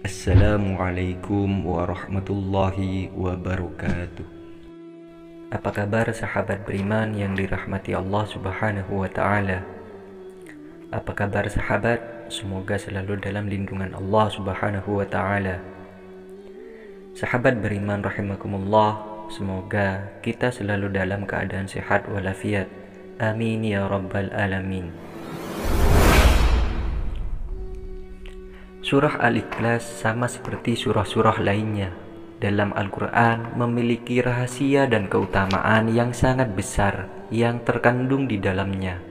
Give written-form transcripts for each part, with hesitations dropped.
Assalamualaikum warahmatullahi wabarakatuh. Apa kabar sahabat beriman yang dirahmati Allah Subhanahu wa Ta'ala? Apa kabar sahabat? Semoga selalu dalam lindungan Allah Subhanahu wa Ta'ala. Sahabat beriman rahimakumullah, semoga kita selalu dalam keadaan sehat walafiat. Amin ya rabbal alamin. Surah Al-Ikhlas sama seperti surah-surah lainnya dalam Al-Quran memiliki rahasia dan keutamaan yang sangat besar yang terkandung di dalamnya.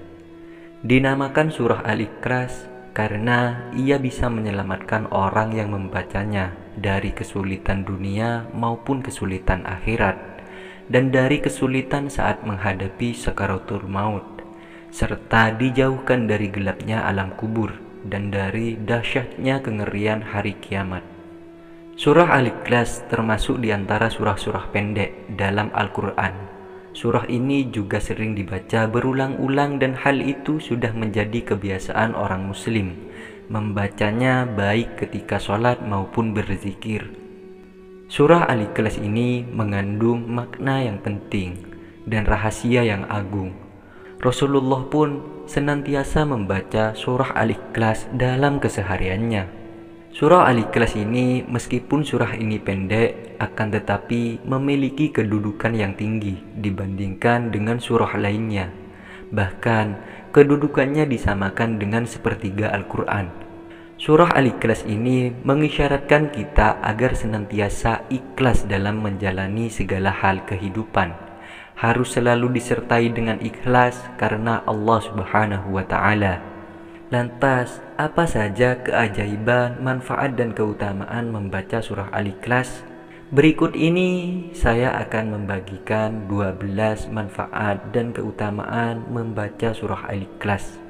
Dinamakan surah Al-Ikhlas karena ia bisa menyelamatkan orang yang membacanya dari kesulitan dunia maupun kesulitan akhirat, dan dari kesulitan saat menghadapi sakaratul maut, serta dijauhkan dari gelapnya alam kubur dan dari dahsyatnya kengerian hari kiamat. Surah Al-Ikhlas termasuk di antara surah-surah pendek dalam Al-Quran. Surah ini juga sering dibaca berulang-ulang dan hal itu sudah menjadi kebiasaan orang muslim membacanya baik ketika sholat maupun berzikir. Surah Al-Ikhlas ini mengandung makna yang penting dan rahasia yang agung. Rasulullah pun senantiasa membaca surah Al-Ikhlas dalam kesehariannya. Surah Al-Ikhlas ini meskipun surah ini pendek akan tetapi memiliki kedudukan yang tinggi dibandingkan dengan surah lainnya. Bahkan kedudukannya disamakan dengan sepertiga Al-Quran. Surah Al-Ikhlas ini mengisyaratkan kita agar senantiasa ikhlas dalam menjalani segala hal kehidupan. Harus selalu disertai dengan ikhlas karena Allah Subhanahu wa Ta'ala. Lantas, apa saja keajaiban, manfaat dan keutamaan membaca surah Al-Ikhlas? Berikut ini saya akan membagikan 12 manfaat dan keutamaan membaca surah Al-Ikhlas.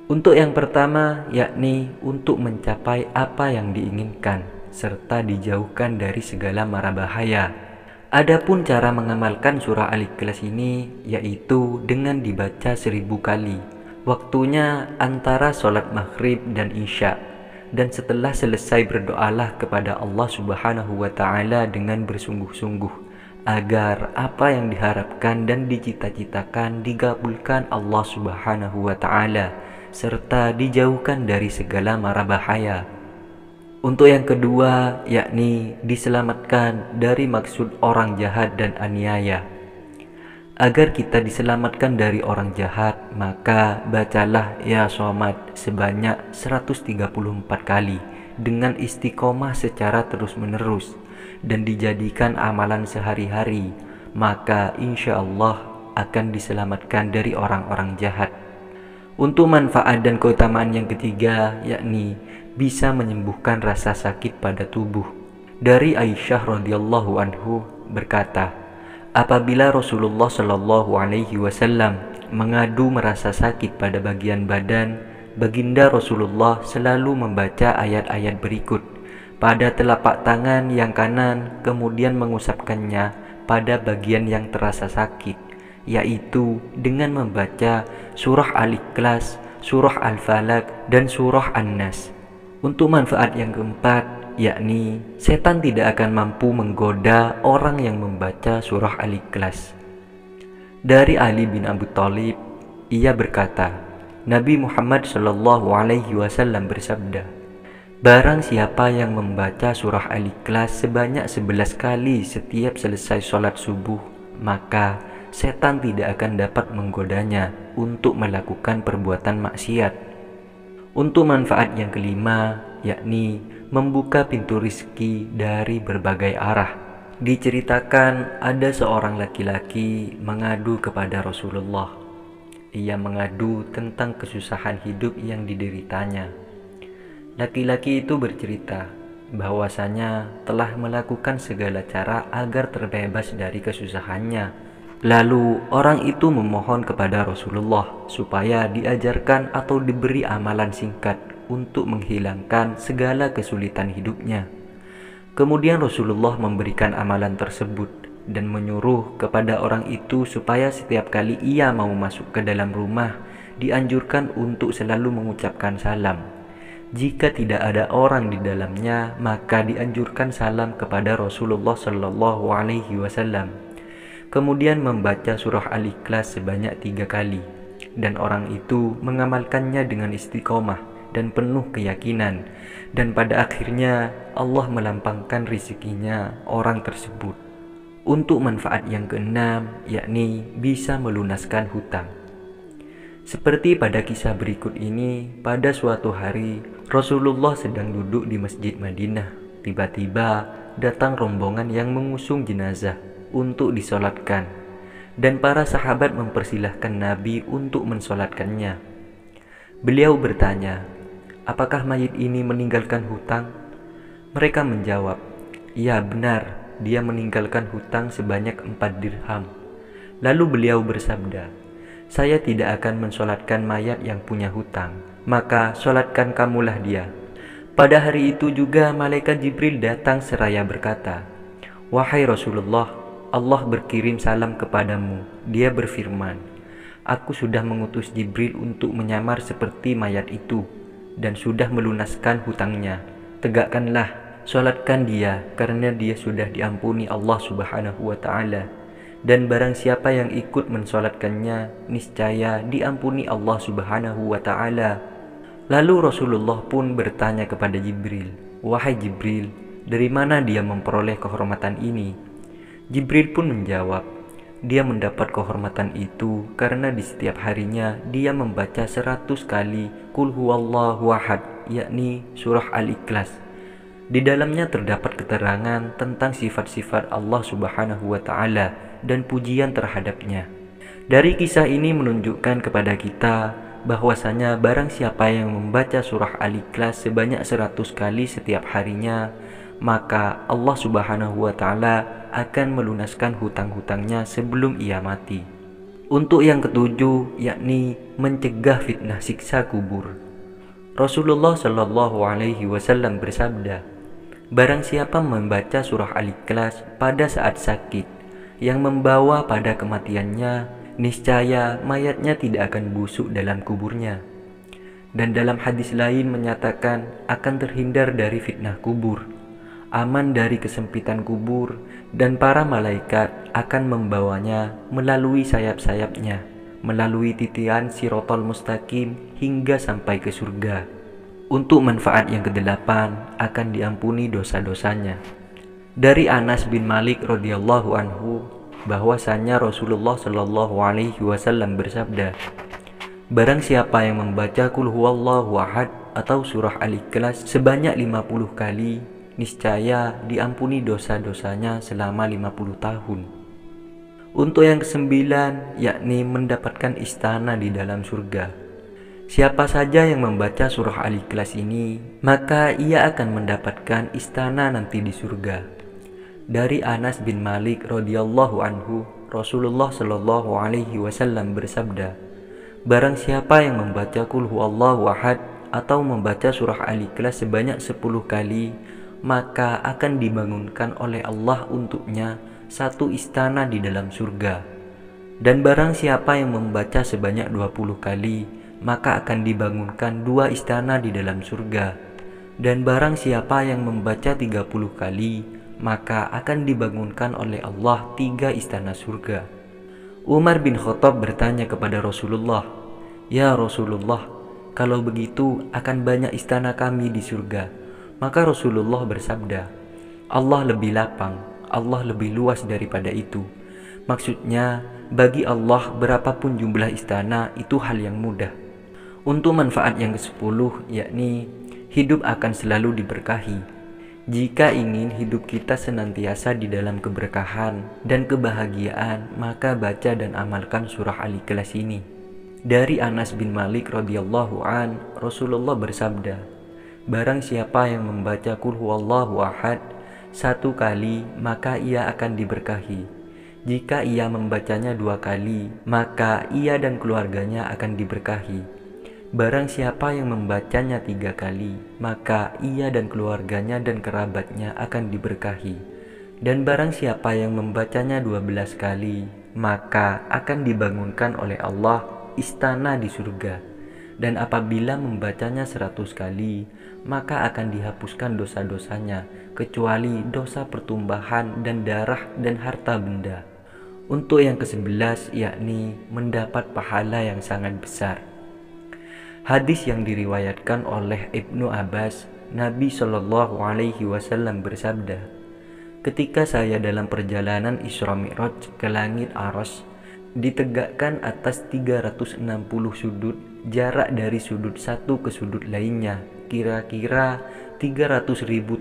Untuk yang pertama, yakni untuk mencapai apa yang diinginkan serta dijauhkan dari segala mara bahaya. Adapun cara mengamalkan surah Al-Ikhlas ini yaitu dengan dibaca 1000 kali. Waktunya antara sholat maghrib dan isya. Dan setelah selesai berdoalah kepada Allah Subhanahu wa Ta'ala dengan bersungguh-sungguh agar apa yang diharapkan dan dicita-citakan digabulkan Allah Subhanahu wa Ta'ala serta dijauhkan dari segala mara bahaya. Untuk yang kedua, yakni diselamatkan dari maksud orang jahat dan aniaya. Agar kita diselamatkan dari orang jahat, maka bacalah Ya Somad sebanyak 134 kali dengan istiqomah secara terus-menerus dan dijadikan amalan sehari-hari, maka insya Allah akan diselamatkan dari orang-orang jahat. Untuk manfaat dan keutamaan yang ketiga, yakni bisa menyembuhkan rasa sakit pada tubuh. Dari Aisyah radhiyallahu anhu berkata, apabila Rasulullah shallallahu alaihi wasallam mengadu merasa sakit pada bagian badan, baginda Rasulullah selalu membaca ayat-ayat berikut pada telapak tangan yang kanan, kemudian mengusapkannya pada bagian yang terasa sakit, yaitu dengan membaca surah Al-Ikhlas, surah Al-Falaq, dan surah An-Nas. Untuk manfaat yang keempat, yakni setan tidak akan mampu menggoda orang yang membaca surah Al-Ikhlas. Dari Ali bin Abi Thalib, ia berkata, Nabi Muhammad Shallallahu Alaihi Wasallam bersabda, barang siapa yang membaca surah Al-Ikhlas sebanyak 11 kali setiap selesai sholat subuh, maka setan tidak akan dapat menggodanya untuk melakukan perbuatan maksiat. Untuk manfaat yang kelima, yakni membuka pintu rizki dari berbagai arah. Diceritakan ada seorang laki-laki mengadu kepada Rasulullah. Ia mengadu tentang kesusahan hidup yang dideritanya. Laki-laki itu bercerita bahwasanya telah melakukan segala cara agar terbebas dari kesusahannya. Lalu orang itu memohon kepada Rasulullah supaya diajarkan atau diberi amalan singkat untuk menghilangkan segala kesulitan hidupnya. Kemudian Rasulullah memberikan amalan tersebut dan menyuruh kepada orang itu supaya setiap kali ia mau masuk ke dalam rumah dianjurkan untuk selalu mengucapkan salam. Jika tidak ada orang di dalamnya, maka dianjurkan salam kepada Rasulullah Shallallahu Alaihi Wasallam. Kemudian membaca surah Al-Ikhlas sebanyak 3 kali, dan orang itu mengamalkannya dengan istiqomah dan penuh keyakinan, dan pada akhirnya Allah melampangkan rezekinya orang tersebut. Untuk manfaat yang keenam, yakni bisa melunaskan hutang. Seperti pada kisah berikut ini, pada suatu hari Rasulullah sedang duduk di Masjid Madinah. Tiba-tiba datang rombongan yang mengusung jenazah untuk disolatkan, dan para sahabat mempersilahkan Nabi untuk mensolatkannya. Beliau bertanya, apakah mayit ini meninggalkan hutang? Mereka menjawab, ya benar, dia meninggalkan hutang sebanyak 4 dirham. Lalu beliau bersabda, saya tidak akan mensolatkan mayat yang punya hutang, maka solatkan kamulah dia. Pada hari itu juga malaikat Jibril datang seraya berkata, wahai Rasulullah, Allah berkirim salam kepadamu. Dia berfirman, aku sudah mengutus Jibril untuk menyamar seperti mayat itu dan sudah melunaskan hutangnya. Tegakkanlah, solatkan dia, karena dia sudah diampuni Allah Subhanahu wa Ta'ala. Dan barang siapa yang ikut mensolatkannya, niscaya diampuni Allah Subhanahu wa Ta'ala. Lalu Rasulullah pun bertanya kepada Jibril, wahai Jibril, dari mana dia memperoleh kehormatan ini? Jibril pun menjawab, dia mendapat kehormatan itu karena di setiap harinya dia membaca 100 kali Qul huwallahu ahad, yakni surah Al-Ikhlas. Di dalamnya terdapat keterangan tentang sifat-sifat Allah Subhanahu wa Ta'ala dan pujian terhadapnya. Dari kisah ini menunjukkan kepada kita bahwasanya barang siapa yang membaca surah Al-Ikhlas sebanyak 100 kali setiap harinya, maka Allah Subhanahu wa Ta'ala akan melunaskan hutang-hutangnya sebelum ia mati. Untuk yang ketujuh, yakni mencegah fitnah siksa kubur. Rasulullah Shallallahu Alaihi Wasallam bersabda, barang siapa membaca surah Al-Ikhlas pada saat sakit yang membawa pada kematiannya, niscaya mayatnya tidak akan busuk dalam kuburnya. Dan dalam hadis lain menyatakan akan terhindar dari fitnah kubur, aman dari kesempitan kubur, dan para malaikat akan membawanya melalui sayap-sayapnya, melalui titian Sirotol Mustaqim hingga sampai ke surga. Untuk manfaat yang kedelapan, akan diampuni dosa-dosanya. Dari Anas bin Malik radhiyallahu anhu, bahwasanya Rasulullah Shallallahu Alaihi Wasallam bersabda, barang siapa yang membaca Qul huwallahu ahad atau surah Al-Ikhlas sebanyak 50 kali, niscaya diampuni dosa-dosanya selama 50 tahun. Untuk yang kesembilan, yakni mendapatkan istana di dalam surga. Siapa saja yang membaca surah Al-Ikhlas ini, maka ia akan mendapatkan istana nanti di surga. Dari Anas bin Malik radhiyallahu anhu, Rasulullah Shallallahu Alaihi Wasallam bersabda, barang siapa yang membaca Qul huwallahu ahad atau membaca surah Al-Ikhlas sebanyak 10 kali, maka akan dibangunkan oleh Allah untuknya satu istana di dalam surga. Dan barang siapa yang membaca sebanyak 20 kali, maka akan dibangunkan 2 istana di dalam surga. Dan barang siapa yang membaca 30 kali, maka akan dibangunkan oleh Allah 3 istana surga. Umar bin Khattab bertanya kepada Rasulullah, ya Rasulullah, kalau begitu akan banyak istana kami di surga. Maka Rasulullah bersabda, Allah lebih lapang, Allah lebih luas daripada itu. Maksudnya, bagi Allah berapapun jumlah istana itu hal yang mudah. Untuk manfaat yang ke-10, yakni hidup akan selalu diberkahi. Jika ingin hidup kita senantiasa di dalam keberkahan dan kebahagiaan, maka baca dan amalkan surah Al-Ikhlas ini. Dari Anas bin Malik radhiyallahu an, Rasulullah bersabda, barang siapa yang membaca Qul huwallahu ahad 1 kali, maka ia akan diberkahi. Jika ia membacanya 2 kali, maka ia dan keluarganya akan diberkahi. Barang siapa yang membacanya 3 kali, maka ia dan keluarganya dan kerabatnya akan diberkahi. Dan barang siapa yang membacanya 12 kali, maka akan dibangunkan oleh Allah istana di surga. Dan apabila membacanya 100 kali, maka akan dihapuskan dosa-dosanya, kecuali dosa pertumbahan dan darah dan harta benda. Untuk yang ke-11, yakni mendapat pahala yang sangat besar. Hadis yang diriwayatkan oleh Ibnu Abbas, Nabi Shallallahu Alaihi Wasallam bersabda, ketika saya dalam perjalanan Isra Mi'raj ke langit Arsy, ditegakkan atas 360 sudut, jarak dari sudut satu ke sudut lainnya kira-kira 300.000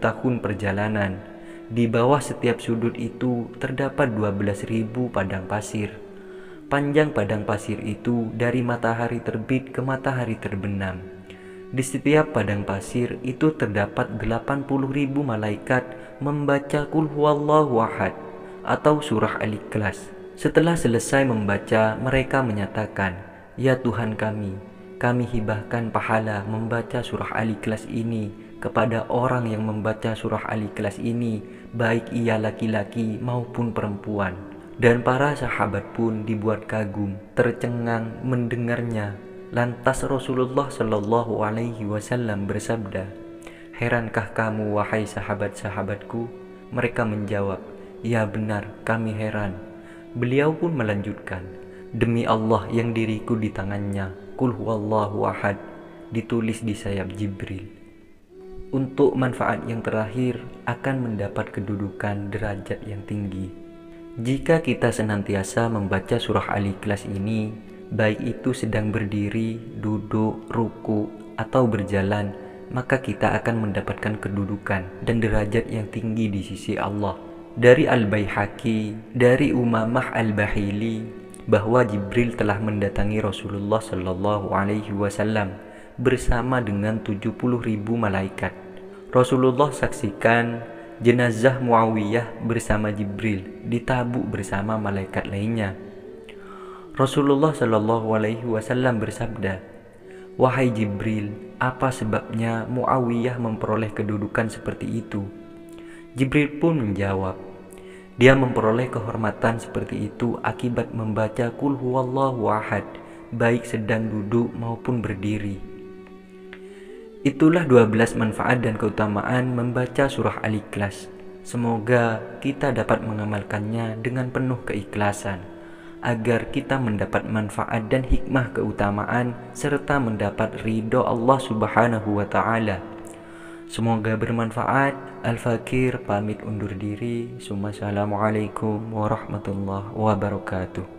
tahun perjalanan. Di bawah setiap sudut itu terdapat 12.000 padang pasir. Panjang padang pasir itu dari matahari terbit ke matahari terbenam. Di setiap padang pasir itu terdapat 80.000 malaikat membaca Qul Huwallahu Ahad atau surah Al-Ikhlas. Setelah selesai membaca, mereka menyatakan, "Ya Tuhan kami hibahkan pahala membaca surah Al-Ikhlas ini kepada orang yang membaca surah Al-Ikhlas ini, baik ia laki-laki maupun perempuan." Dan para sahabat pun dibuat kagum, tercengang mendengarnya. Lantas Rasulullah Shallallahu Alaihi Wasallam bersabda, "Herankah kamu wahai sahabat-sahabatku?" Mereka menjawab, "Ya benar, kami heran." Beliau pun melanjutkan, "Demi Allah yang diriku di tangannya, Qul Huwallahu Ahad ditulis di sayap Jibril." Untuk manfaat yang terakhir, akan mendapat kedudukan derajat yang tinggi. Jika kita senantiasa membaca surah Al-Ikhlas ini, baik itu sedang berdiri, duduk, ruku, atau berjalan, maka kita akan mendapatkan kedudukan dan derajat yang tinggi di sisi Allah. Dari Al-Baihaqi, dari Umamah Al-Bahili, bahwa Jibril telah mendatangi Rasulullah Shallallahu Alaihi Wasallam bersama dengan 70.000 malaikat. Rasulullah saksikan jenazah Muawiyah bersama Jibril ditabuk bersama malaikat lainnya. Rasulullah Shallallahu Alaihi Wasallam bersabda, "Wahai Jibril, apa sebabnya Muawiyah memperoleh kedudukan seperti itu?" Jibril pun menjawab, "Dia memperoleh kehormatan seperti itu akibat membaca Qul Huwallahu Ahad, baik sedang duduk maupun berdiri." Itulah 12 manfaat dan keutamaan membaca surah Al-Ikhlas. Semoga kita dapat mengamalkannya dengan penuh keikhlasan, agar kita mendapat manfaat dan hikmah keutamaan serta mendapat ridho Allah Subhanahu wa Ta'ala. Semoga bermanfaat. Al-Fakir pamit undur diri. Assalamualaikum warahmatullahi wabarakatuh.